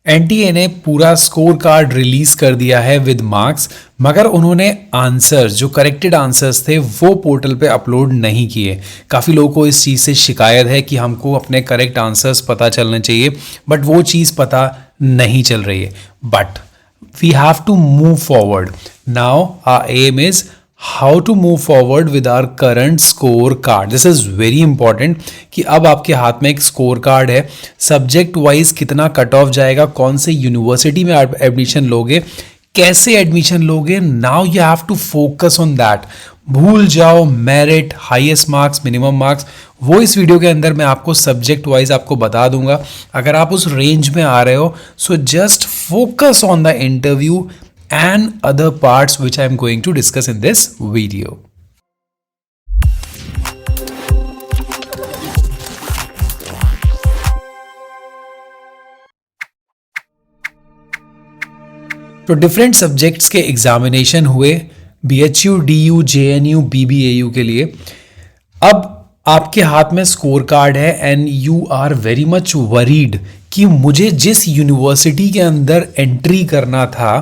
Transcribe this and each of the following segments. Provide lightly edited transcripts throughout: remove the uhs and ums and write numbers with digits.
NTA ने पूरा score card release कर दिया है विद मार्क्स, मगर उन्होंने आंसर्स जो करेक्टेड आंसर्स थे वो पोर्टल पे अपलोड नहीं किए। काफ़ी लोगों को इस चीज़ से शिकायत है कि हमको अपने करेक्ट आंसर्स पता चलने चाहिए, बट वो चीज़ पता नहीं चल रही है। But we have to move forward now. Our aim is how to move forward with our current score card. This is very important कि अब आपके हाथ में एक स्कोर कार्ड है, सब्जेक्ट वाइज कितना कट ऑफ जाएगा, कौन से यूनिवर्सिटी में एडमिशन लोगे, कैसे एडमिशन लोगे। Now you have to focus on that. भूल जाओ merit, highest marks, minimum marks, वो इस वीडियो के अंदर मैं आपको सब्जेक्ट वाइज आपको बता दूंगा। अगर आप उस रेंज में आ रहे हो, so just focus on the interview and other parts which I am going to discuss in this video. तो डिफरेंट सब्जेक्ट्स के एग्जामिनेशन हुए BHU, DU, JNU, BBAU के लिए। अब आपके हाथ में स्कोर कार्ड है and you are very much worried कि मुझे जिस यूनिवर्सिटी के अंदर एंट्री करना था,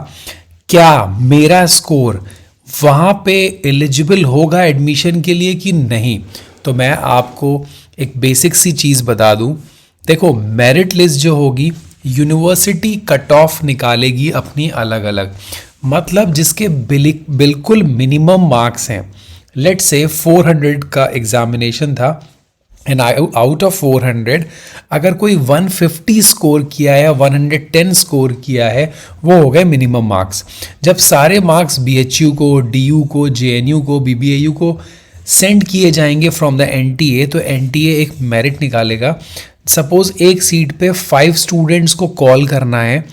क्या मेरा स्कोर वहाँ पे एलिजिबल होगा एडमिशन के लिए कि नहीं। तो मैं आपको एक बेसिक सी चीज़ बता दूँ। देखो, मेरिट लिस्ट जो होगी, यूनिवर्सिटी कट ऑफ निकालेगी अपनी अलग अलग, मतलब जिसके बिल्कुल मिनिमम मार्क्स हैं। लेट्स से 400 का एग्जामिनेशन था एंड आउट ऑफ 400 अगर कोई 150 स्कोर किया है या 110 स्कोर किया है, वो हो गए मिनिमम मार्क्स। जब सारे मार्क्स BHU को, DU को, JNU को, BBAU को सेंड किए जाएंगे फ्रॉम द NTA, तो NTA एक मेरिट निकालेगा। सपोज एक सीट पे 5 स्टूडेंट्स को कॉल करना है,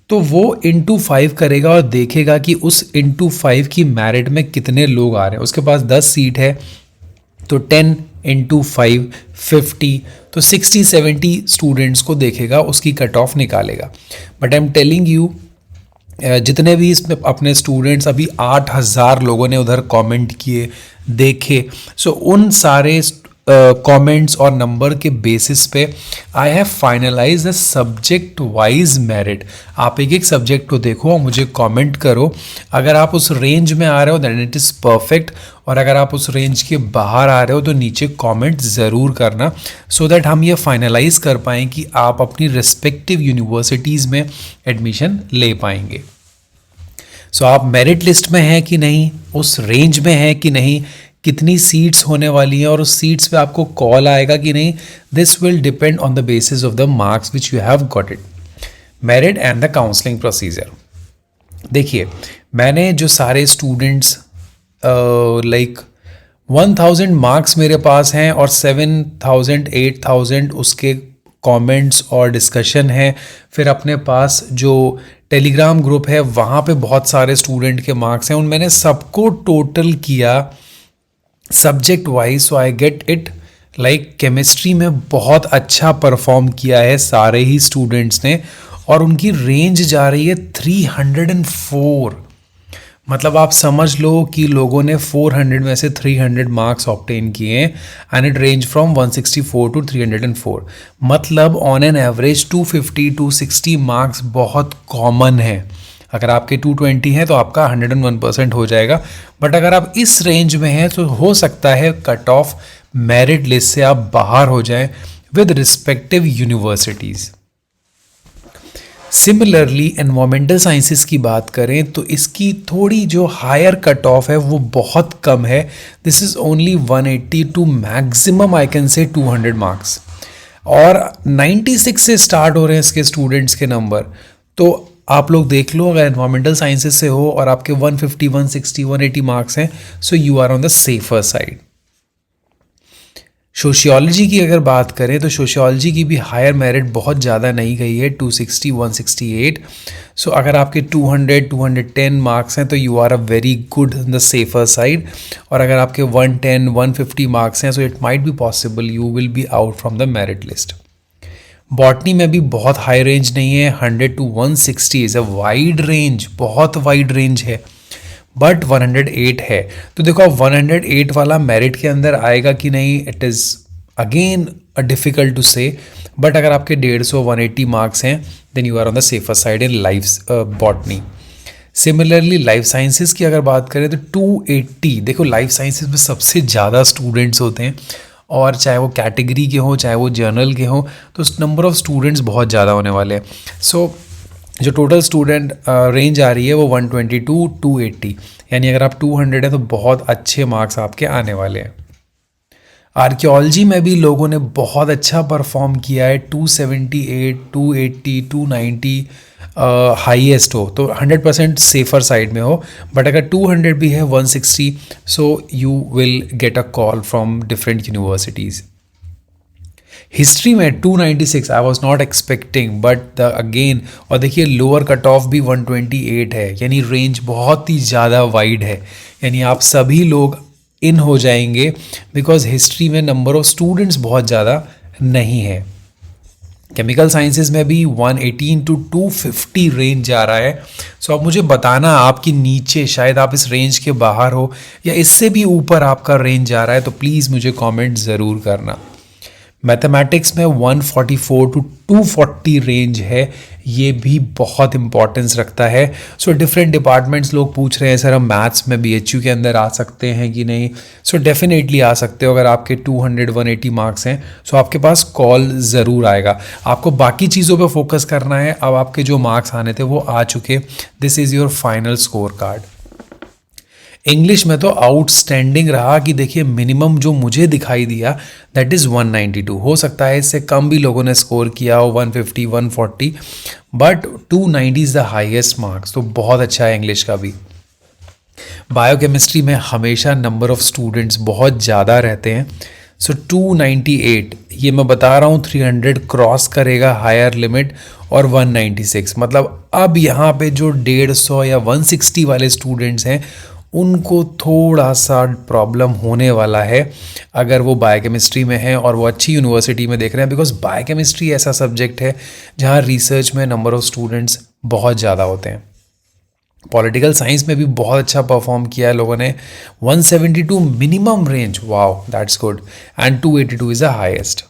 तो वो इंटू 5 करेगा और देखेगा कि उस इंटू 5 की मेरिट में कितने लोग आ रहे हैं। उसके पास 10 सीट है तो 10 इंटू 5 50, तो 60-70 स्टूडेंट्स को देखेगा, उसकी कट ऑफ निकालेगा। But I am telling you, जितने भी इसमें अपने स्टूडेंट्स, अभी 8000 लोगों ने उधर कमेंट किए, देखे, सो उन सारे कमेंट्स और नंबर के बेसिस पे I have finalize the subject wise merit. आप एक एक सब्जेक्ट को देखो और मुझे कमेंट करो। अगर आप उस रेंज में आ रहे हो दैन इट इज़ परफेक्ट, और अगर आप उस रेंज के बाहर आ रहे हो तो नीचे कमेंट ज़रूर करना, सो दैट हम ये फाइनलाइज कर पाएँ कि आप अपनी रिस्पेक्टिव यूनिवर्सिटीज़ में एडमिशन ले पाएंगे। सो आप मेरिट लिस्ट में हैं कि नहीं, उस रेंज में हैं कि नहीं, कितनी सीट्स होने वाली हैं और उस सीट्स पे आपको कॉल आएगा कि नहीं, this will depend on the basis of the marks which you have got it. Merit and the counselling procedure. देखिए, मैंने जो सारे स्टूडेंट्स लाइक 1000 मार्क्स मेरे पास हैं और 7000 8000 उसके कमेंट्स और डिस्कशन है। फिर अपने पास जो टेलीग्राम ग्रुप है वहाँ पे बहुत सारे स्टूडेंट के मार्क्स हैं, उन मैंने सबको टोटल किया subject wise. So I get it like chemistry में बहुत अच्छा परफॉर्म किया है सारे ही स्टूडेंट्स ने, और उनकी रेंज जा रही है 304। मतलब आप समझ लो कि लोगों ने 400 में से 300 मार्क्स ऑब्टेन किए हैं and it range from 164 to 304। मतलब ऑन एन एवरेज 250-260 मार्क्स बहुत कॉमन है। अगर आपके 220 हैं तो आपका 101% हो जाएगा, बट अगर आप इस रेंज में हैं तो हो सकता है कट ऑफ मेरिट लिस्ट से आप बाहर हो जाएं with respective universities. Similarly environmental sciences की बात करें तो इसकी थोड़ी जो हायर कट ऑफ है वो बहुत कम है। This is only 180 to maximum I can say 200 marks, और 96 से स्टार्ट हो रहे हैं इसके स्टूडेंट्स के नंबर। तो आप लोग देख लो, अगर एनवायरमेंटल साइंसेस से हो और आपके 150, 160, 180 मार्क्स हैं, so you are on the safer side. Sociology की अगर बात करें तो सोशियोलॉजी की भी हायर मेरिट बहुत ज़्यादा नहीं गई है, 260, 168। सो अगर आपके 200, 210 मार्क्स हैं तो you are a very good in the safer side, और अगर आपके 110, 150 मार्क्स हैं so it might be possible you will be out from the merit list. Botany में भी बहुत हाई रेंज नहीं है, 100 to 160 is a wide range, बहुत वाइड रेंज है, बट 108 है। तो देखो 108 वाला मेरिट के अंदर आएगा कि नहीं, it is again difficult to say, but अगर आपके 150 180 मार्क्स हैं then you are on the safer side in life botany. Similarly life sciences की अगर बात करें तो 280, देखो लाइफ साइंसेस में सबसे ज़्यादा स्टूडेंट्स होते हैं, और चाहे वो कैटेगरी के हों चाहे वो जर्नल के हों, तो नंबर ऑफ़ स्टूडेंट्स बहुत ज़्यादा होने वाले हैं। सो जो टोटल स्टूडेंट रेंज आ रही है वो 120 to 280, यानी अगर आप 200 है तो बहुत अच्छे मार्क्स आपके आने वाले हैं। आर्कियोलॉजी में भी लोगों ने बहुत अच्छा परफॉर्म किया है, 278 280 290 हाईएस्ट हो तो 100% सेफर साइड में हो, बट अगर 200 भी है 160, so you will get a call from different universities. History में 296 I was not expecting, but again, और देखिए लोअर कट ऑफ भी 128 है, यानी रेंज बहुत ही ज़्यादा वाइड है, यानी आप सभी लोग इन हो जाएंगे, बिकॉज हिस्ट्री में नंबर ऑफ स्टूडेंट्स बहुत ज़्यादा नहीं है। केमिकल साइंसेज में भी 118 to 250 रेंज जा रहा है। सो अब मुझे बताना आपके नीचे, शायद आप इस रेंज के बाहर हो या इससे भी ऊपर आपका रेंज जा रहा है, तो प्लीज़ मुझे कमेंट ज़रूर करना। मैथमेटिक्स में 144 to 240 रेंज है, ये भी बहुत इंपॉर्टेंस रखता है। सो डिफरेंट डिपार्टमेंट्स लोग पूछ रहे हैं सर हम मैथ्स में BHU के अंदर आ सकते हैं कि नहीं। सो डेफिनेटली आ सकते हो, अगर आपके 200 180 मार्क्स हैं सो आपके पास कॉल ज़रूर आएगा। आपको बाकी चीज़ों पे फोकस करना है, अब आपके जो मार्क्स आने थे वो आ चुके, this is your final score card. English में तो आउटस्टैंडिंग रहा कि देखिए मिनिमम जो मुझे दिखाई दिया दैट इज़ 192, हो सकता है इससे कम भी लोगों ने स्कोर किया हो 150 140, but 290 is the highest marks, तो बहुत अच्छा है इंग्लिश का भी। बायोकेमिस्ट्री में हमेशा नंबर ऑफ़ स्टूडेंट्स बहुत ज़्यादा रहते हैं, सो 298 ये मैं बता रहा हूँ 300 क्रॉस करेगा हायर लिमिट, और 196 मतलब अब यहाँ पे जो 150 या 160 वाले स्टूडेंट्स हैं उनको थोड़ा सा प्रॉब्लम होने वाला है अगर वो बायोकेमिस्ट्री में हैं और वो अच्छी यूनिवर्सिटी में देख रहे हैं, बिकॉज बायोकेमिस्ट्री ऐसा सब्जेक्ट है जहाँ रिसर्च में नंबर ऑफ़ स्टूडेंट्स बहुत ज़्यादा होते हैं। पॉलिटिकल साइंस में भी बहुत अच्छा परफॉर्म किया है लोगों ने, 172 minimum range, wow that's good, and 282 is the highest.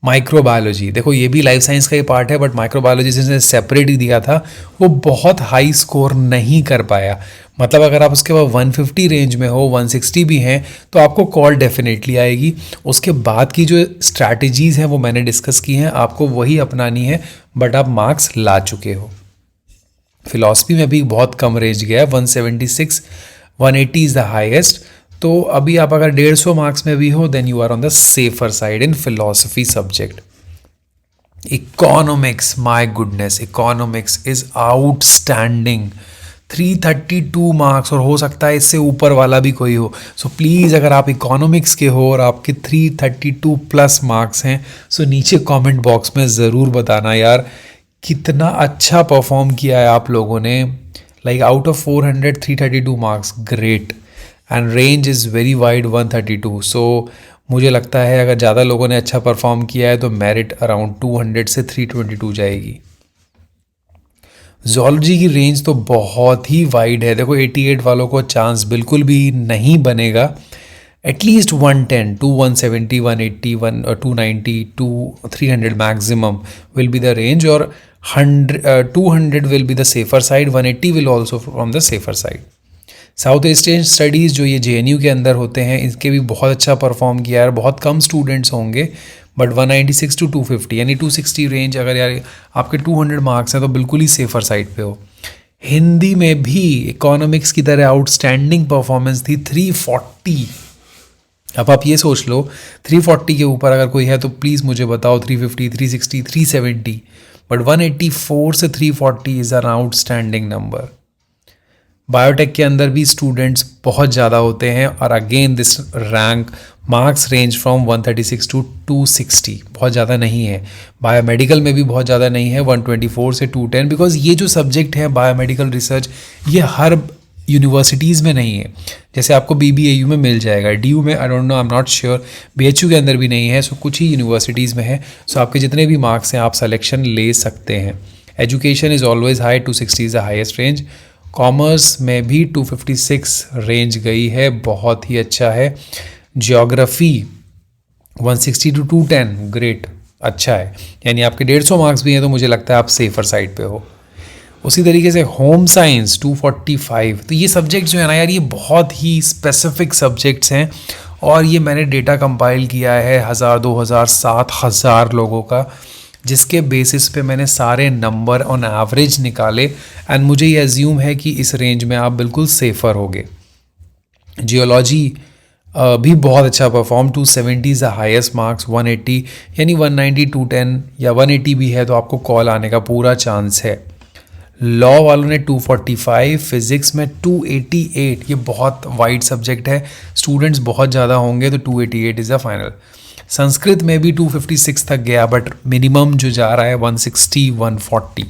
Microbiology, देखो ये भी लाइफ साइंस का ही पार्ट है, बट माइक्रोबायोलॉजी जिसने सेपरेट ही दिया था वो बहुत हाई स्कोर नहीं कर पाया। मतलब अगर आप उसके बाद 150 रेंज में हो, 160 भी हैं, तो आपको कॉल डेफिनेटली आएगी। उसके बाद की जो स्ट्रैटेजीज़ हैं वो मैंने डिस्कस की हैं, आपको वही अपनानी है, बट आप मार्क्स ला चुके हो। फिलॉसफी में भी बहुत कम रेंज गया है, 176 180 इज़ द हाईएस्ट, तो अभी आप अगर 150 मार्क्स में भी हो then you are on the safer side in philosophy subject. Economics, my goodness, economics is outstanding, 332 marks, और हो सकता है इससे ऊपर वाला भी कोई हो। सो प्लीज़ अगर आप इकोनॉमिक्स के हो और आपके 332 प्लस मार्क्स हैं, सो नीचे कमेंट बॉक्स में ज़रूर बताना यार कितना अच्छा परफॉर्म किया है आप लोगों ने। Like out of 400 332 marks, great, and range is very wide 132। सो मुझे लगता है अगर ज़्यादा लोगों ने अच्छा परफॉर्म किया है तो मेरिट अराउंड 200 से 322 जाएगी। ज़ूलॉजी की रेंज तो बहुत ही वाइड है, देखो 88 वालों को चांस बिल्कुल भी नहीं बनेगा, at least 110 to 170 180 290 to 300 maximum will be the range, और 200 will be the safer side, 180 will also from the safer side. South Asian studies जो ये JNU के अंदर होते हैं इसके भी बहुत अच्छा परफॉर्म किया है, बहुत कम स्टूडेंट्स होंगे, बट 196 to 250 यानी 260 रेंज, अगर यार आपके 200 मार्क्स हैं तो बिल्कुल ही सेफर साइड पे हो। हिंदी में भी इकोनॉमिक्स की तरह आउटस्टैंडिंग परफॉर्मेंस थी, 340। अब आप ये सोच लो 340 के ऊपर अगर कोई है तो प्लीज़ मुझे बताओ, 350 360 370, बट 184 से 340 is an outstanding number. Biotech के अंदर भी स्टूडेंट्स बहुत ज़्यादा होते हैं, और again this rank marks range from 136 to 260, बहुत ज़्यादा नहीं है। बायोमेडिकल में भी बहुत ज़्यादा नहीं है, 124 से 210, बिकॉज ये जो सब्जेक्ट है बायोमेडिकल रिसर्च ये हर यूनिवर्सिटीज़ में नहीं है। जैसे आपको BBAU में मिल जाएगा, DU में I don't know, I am not sure, BHU के अंदर भी नहीं है, सो कुछ ही यूनिवर्सिटीज़ में है। सो आपके जितने भी मार्क्स हैं आप सिलेक्शन ले सकते हैं। Education is always high, 260 is the highest range. Commerce में भी 256 रेंज गई है, बहुत ही अच्छा है। ज्योग्राफी 160 टू 210, ग्रेट, अच्छा है, यानी आपके 150 मार्क्स भी हैं, तो मुझे लगता है आप सेफ़र साइड पे हो। उसी तरीके से होम साइंस 245। तो ये सब्जेक्ट जो है ना यार, ये बहुत ही स्पेसिफिक सब्जेक्ट्स हैं, और ये मैंने डेटा कंपाइल किया है 1000, 2000, 7000 लोगों का, जिसके बेसिस पे मैंने सारे नंबर ऑन एवरेज निकाले, एंड मुझे ये एज्यूम है कि इस रेंज में आप बिल्कुल सेफ़र होगे। जियोलॉजी भी बहुत अच्छा perform, 270 is the highest marks, 180, यानी 190, 210 या 180 भी है तो आपको कॉल आने का पूरा चांस है। लॉ वालों ने 245, फिज़िक्स में 288, ये बहुत वाइड सब्जेक्ट है, स्टूडेंट्स बहुत ज़्यादा होंगे, तो 288 इज़ द फाइनल। संस्कृत में भी 256 तक गया, बट मिनिमम जो जा रहा है 160, 140,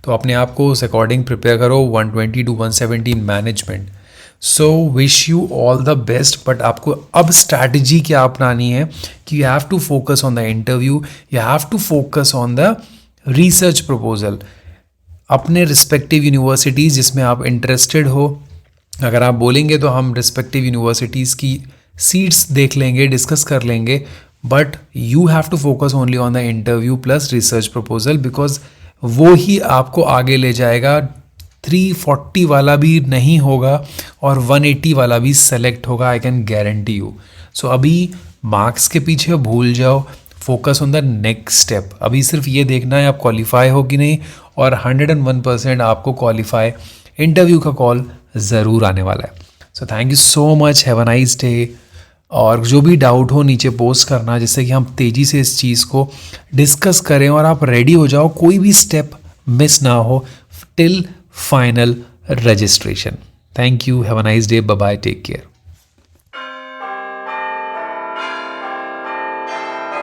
तो अपने आप को उस अकॉर्डिंग प्रिपेयर करो। 120 to 170 management. So wish you all the best, but आपको अब स्ट्रैटेजी क्या अपनानी है कि you have to focus on the interview, you have to focus on the research proposal. अपने रिस्पेक्टिव यूनिवर्सिटीज़ जिसमें आप इंटरेस्टेड हो, अगर आप बोलेंगे तो हम रिस्पेक्टिव यूनिवर्सिटीज़ की सीट्स देख लेंगे, डिस्कस कर लेंगे, but you have to focus only on the interview plus research proposal, because वो ही आपको आगे ले जाएगा। 340 वाला भी नहीं होगा और 180 वाला भी सेलेक्ट होगा, आई कैन गारंटी यू। सो अभी मार्क्स के पीछे भूल जाओ, focus on the next step. अभी सिर्फ ये देखना है आप क्वालिफाई हो कि नहीं, और 101% आपको क्वालिफाई, इंटरव्यू का कॉल ज़रूर आने वाला है। So thank you so much, have a nice day. और जो भी डाउट हो नीचे पोस्ट करना, जिससे कि हम तेज़ी से इस चीज़ को डिस्कस करें और आप रेडी हो जाओ, कोई भी स्टेप मिस ना हो till final registration. Thank you, have a nice day, bye bye, take care.